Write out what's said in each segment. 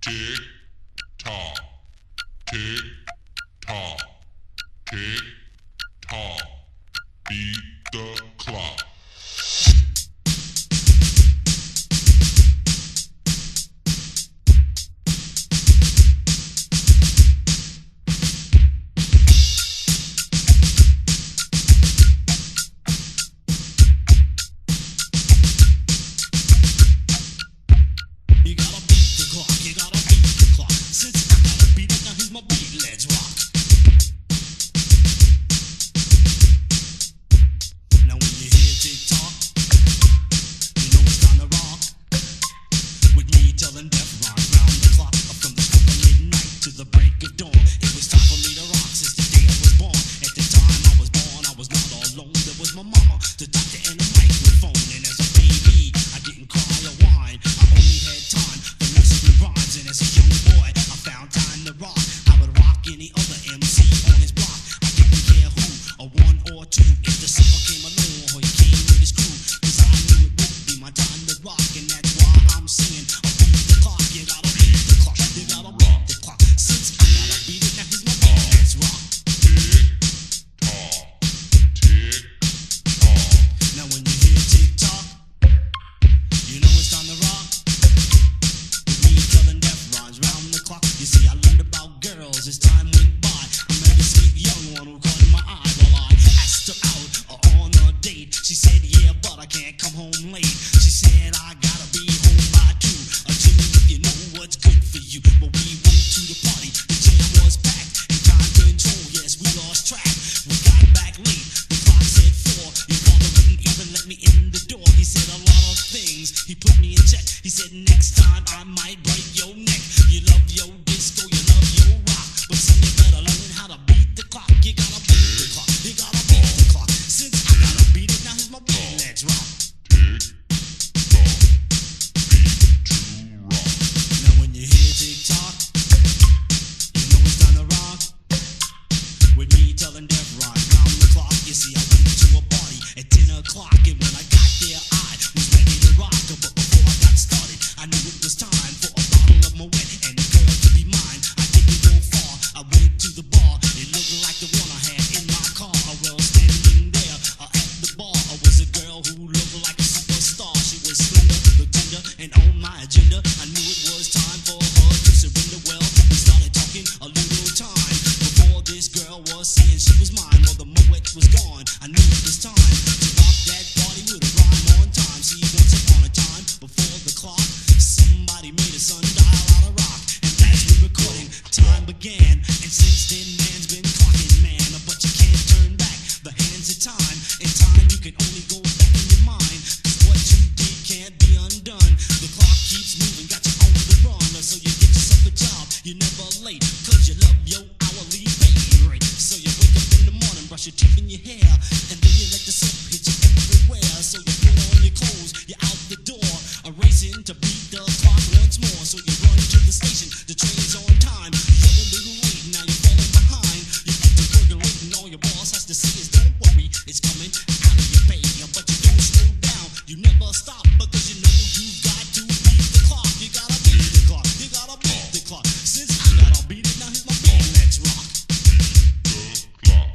Tick tock, tick tock, tick tock. Beat the clock. You gotta beat the clock, you gotta beat the clock. Since I gotta beat it, now here's my beat, let's rock. Now when you hear tick-tock, you know it's time to rock. With me telling death rhymes round the clock, from the clock of midnight to the break of dawn. It was time for me to rock since the day I was born. At the time I was born, I was not alone. There was my mama, the doctor, and the microphone. And as a baby, I didn't cry or whine. I only had time for nursery rhymes. And as a young boy, I found time to rock. I would rock any other MC on his block. I didn't care who, a one or two. If the sucker came along or he came with his crew, 'cause I knew it would be my time to rock. And that's why I'm singing, beat the clock. You gotta beat the clock, you gotta beat the clock. Since I gotta beat it, now here's my beat, let's rock. Tick tock. Now when you hear tick-tock, you know it's time to rock. With me telling death rhymes round the clock. You see, I learned about girls as time went by. I met a sweet young one who caught my eye while I asked her out on a date. She said, yeah, but I can't come home late. She said, I gotta be home by 2. Jimmy, if you know what's good for you. But we went to the party, the jam was packed. And time control, yes, we lost track. We got back late, the clock said 4. Your father wouldn't even let me in the door. He said a lot of things, he put me in check. He said, next time I might break your neck. You love your disco, you love your rock. But son, you better learn how to beat the clock. You gotta beat the clock, you gotta beat the clock. Since I gotta beat it, now here's my beat, let's rock. Tick tock. Beat to rock. Now when you hear tick-tock, you know it's time to rock. With me telling death rhymes round the clock. You see, I went to a party at 10 o'clock. And when I got there, I was ready to rock. But before I got started, I knew it was time for a bottle of Moet and a girl to be mine. I didn't go far, I went to the bar. It looked like the one I had in my car. Well, standing there at the bar was a girl who looked like a superstar. She was slender, looked tender, and on my agenda, I knew it was time for her to surrender. Well, we started talking a little time before this girl was saying she was mine. Well, the Moet was gone. I knew it was time to rock that party with a rhyme on time. See, once upon a time, before the clock, somebody made a sundial out of rock, and that's when recording time began. And since then, man's been clocking, man. But you can't turn back the hands of time. In time, you can only go back in your mind. 'Cause what you did can't be undone. The clock keeps moving, got you on the run. So you get yourself a job, you're never late. 'Cause you love your hourly pay rate. So you wake up in the morning, brush your teeth and your hair, and then you let the soap hit you everywhere. So you put on your clothes, you're out the door, racing to beat the clock once more. So you run to the station, the train's on time. You're a little late, now you're falling behind. You enter percolating, all your boss has to say is don't worry, it's coming out of your pay. But you don't slow down, you never stop, because you know you've got to beat the clock. You gotta beat the clock, you gotta beat the clock. Since I gotta beat it, now here's my beat, let's rock. The clock.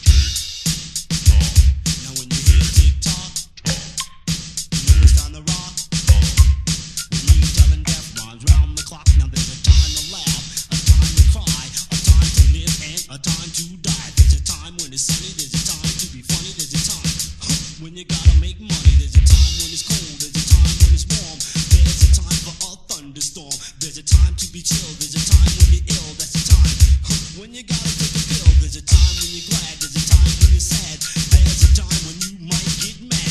Tick tock. Now when you hear tick-tock, you know it's time to rock. With me telling death rhymes round the clock. Now there's a time to laugh, a time to cry, a time to live, and a time to die. There's a time when it's sunny, there's a time to be funny, there's a time when you gotta make money. There's a time when it's cold, there's a time when it's warm. There's a time for a thunderstorm. There's a time to be chill, there's a time when you're ill. That's the time when you gotta take a pill. There's a time when you're glad, there's a time when you're sad. There's a time when you might get mad.